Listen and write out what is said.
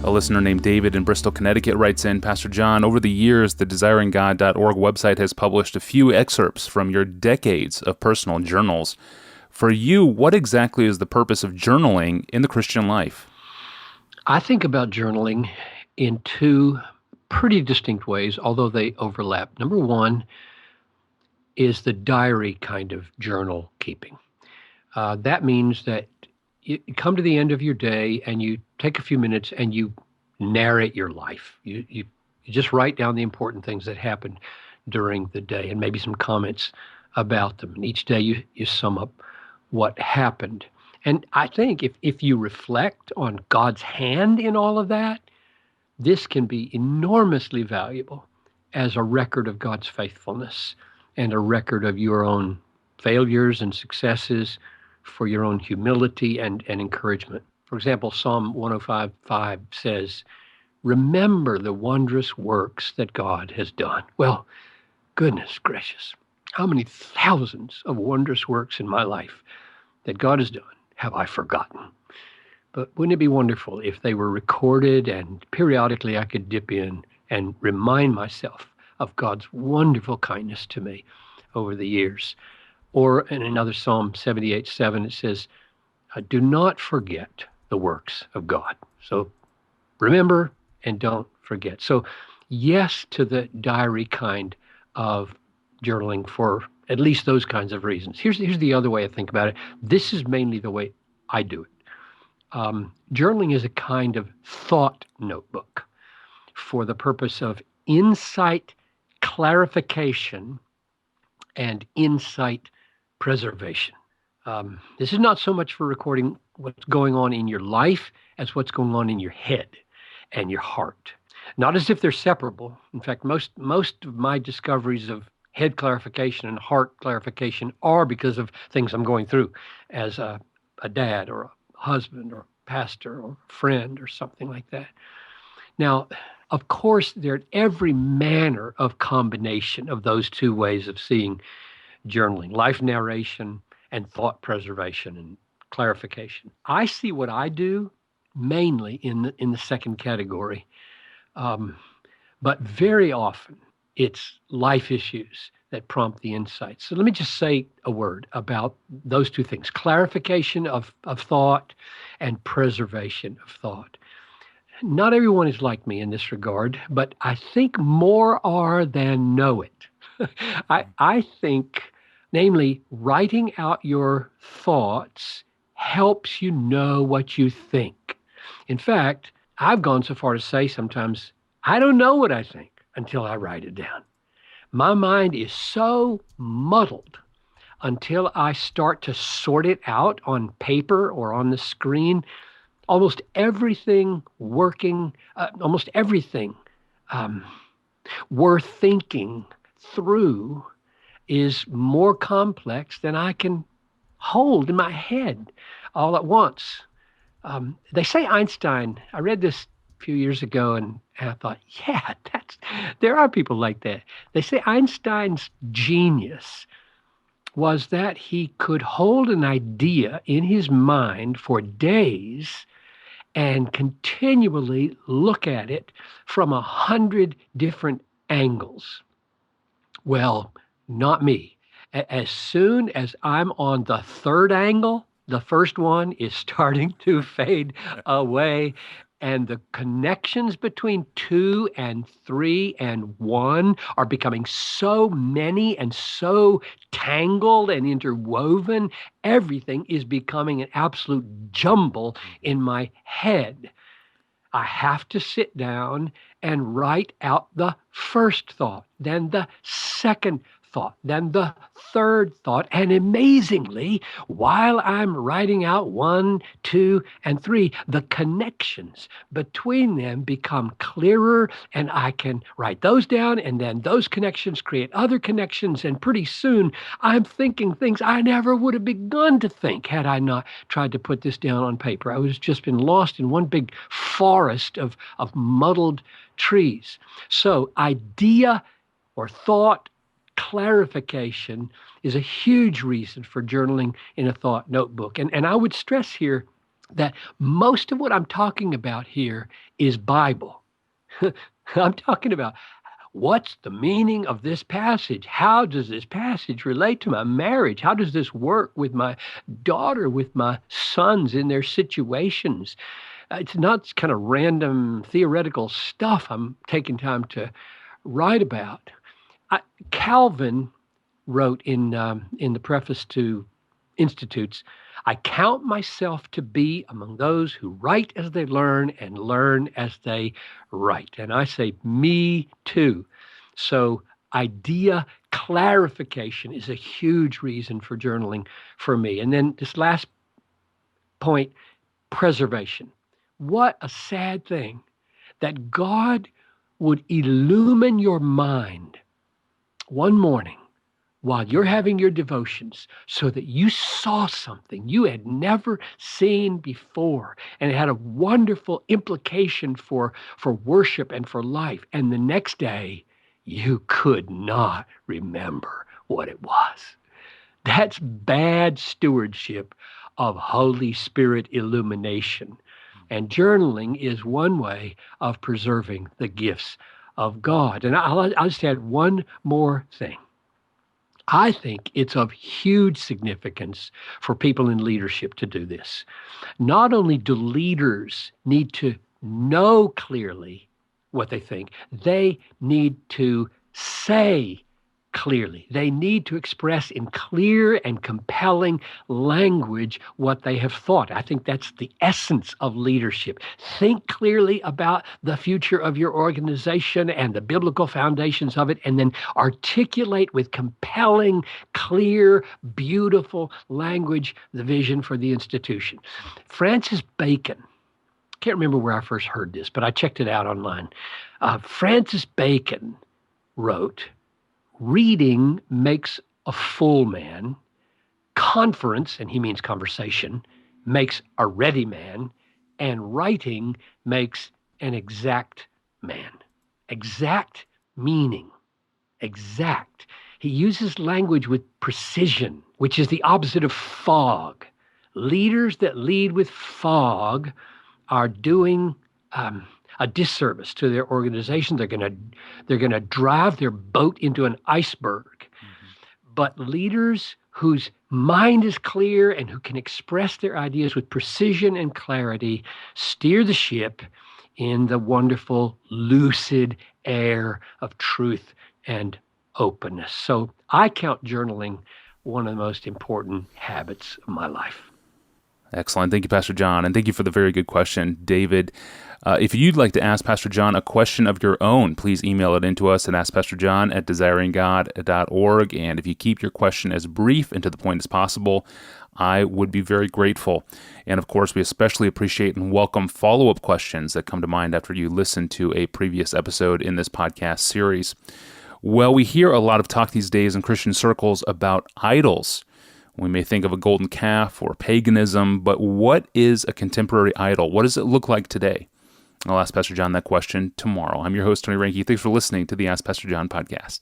A listener named David in Bristol, Connecticut writes in, Pastor John, over the years, the desiringgod.org website has published a few excerpts from your decades of personal journals. For you, what exactly is the purpose of journaling in the Christian life? I think about journaling in two pretty distinct ways, although they overlap. Number one is the diary kind of journal keeping. That means that you come to the end of your day and you take a few minutes and you narrate your life. You just write down the important things that happened during the day and maybe some comments about them. And each day you sum up what happened. And I think if you reflect on God's hand in all of that, this can be enormously valuable as a record of God's faithfulness and a record of your own failures and successes, for your own humility and encouragement. For example, Psalm 105:5 says, "Remember the wondrous works that God has done." Well, goodness gracious, how many thousands of wondrous works in my life that God has done have I forgotten? But wouldn't it be wonderful if they were recorded and periodically I could dip in and remind myself of God's wonderful kindness to me over the years? Or in another Psalm 78:7, it says, "Do not forget the works of God." So remember and don't forget. So yes to the diary kind of journaling for at least those kinds of reasons. Here's the other way I think about it. This is mainly the way I do it. Journaling is a kind of thought notebook for the purpose of insight clarification and insight preservation. This is not so much for recording what's going on in your life as what's going on in your head and your heart. Not as if they're separable. In fact, most of my discoveries of head clarification and heart clarification are because of things I'm going through as a dad or a husband or a pastor or a friend or something like that. Now, of course, there's every manner of combination of those two ways of seeing journaling, life narration and thought preservation and clarification. I see what I do mainly in the second category, but very often it's life issues that prompt the insights. So let me just say a word about those two things, clarification of thought and preservation of thought. Not everyone is like me in this regard, but I think more are than know it. I think, namely, writing out your thoughts helps you know what you think. In fact, I've gone so far to say sometimes, I don't know what I think until I write it down. My mind is so muddled until I start to sort it out on paper or on the screen. Almost everything working, almost everything worth thinking through is more complex than I can hold in my head all at once. They say Einstein, I read this a few years ago and I thought, yeah, there are people like that. They say Einstein's genius was that he could hold an idea in his mind for days and continually look at it from 100 different angles. Well, not me. As soon as I'm on the third angle, the first one is starting to fade away, and the connections between 2 and 3 and 1 are becoming so many and so tangled and interwoven. Everything is becoming an absolute jumble in my head. I have to sit down and write out the first thought, then the second thought, then the third thought. And amazingly, while I'm writing out 1, 2, and 3, the connections between them become clearer, and I can write those down, and then those connections create other connections, and pretty soon I'm thinking things I never would have begun to think had I not tried to put this down on paper. I was just been lost in one big forest of muddled trees. So idea or thought clarification is a huge reason for journaling in a thought notebook. And I would stress here that most of what I'm talking about here is Bible. I'm talking about what's the meaning of this passage? How does this passage relate to my marriage? How does this work with my daughter, with my sons in their situations? It's not kind of random theoretical stuff I'm taking time to write about. Calvin wrote in the preface to Institutes, I count myself to be among those who write as they learn and learn as they write. And I say, me too. So idea clarification is a huge reason for journaling for me. And then this last point, preservation. What a sad thing that God would illumine your mind one morning while you're having your devotions so that you saw something you had never seen before, and it had a wonderful implication for worship and for life. And the next day, you could not remember what it was. That's bad stewardship of Holy Spirit illumination. And journaling is one way of preserving the gifts of God. And I'll just add one more thing. I think it's of huge significance for people in leadership to do this. Not only do leaders need to know clearly what they think, they need to say clearly. They need to express in clear and compelling language what they have thought. I think that's the essence of leadership. Think clearly about the future of your organization and the biblical foundations of it, and then articulate with compelling, clear, beautiful language the vision for the institution. Francis Bacon, can't remember where I first heard this, but I checked it out online. Francis Bacon wrote, reading makes a full man. Conference, and he means conversation, makes a ready man. And writing makes an exact man. Exact meaning. Exact. He uses language with precision, which is the opposite of fog. Leaders that lead with fog are doing a disservice to their organization. They're going to drive their boat into an iceberg. Mm-hmm. But leaders whose mind is clear and who can express their ideas with precision and clarity steer the ship in the wonderful, lucid air of truth and openness. So I count journaling one of the most important habits of my life. Excellent. Thank you, Pastor John. And thank you for the very good question, David. If you'd like to ask Pastor John a question of your own, please email it into us at askpastorjohn@desiringgod.org. And if you keep your question as brief and to the point as possible, I would be very grateful. And of course, we especially appreciate and welcome follow-up questions that come to mind after you listen to a previous episode in this podcast series. Well, we hear a lot of talk these days in Christian circles about idols. We may think of a golden calf or paganism, but what is a contemporary idol? What does it look like today? I'll ask Pastor John that question tomorrow. I'm your host, Tony Reinke. Thanks for listening to the Ask Pastor John podcast.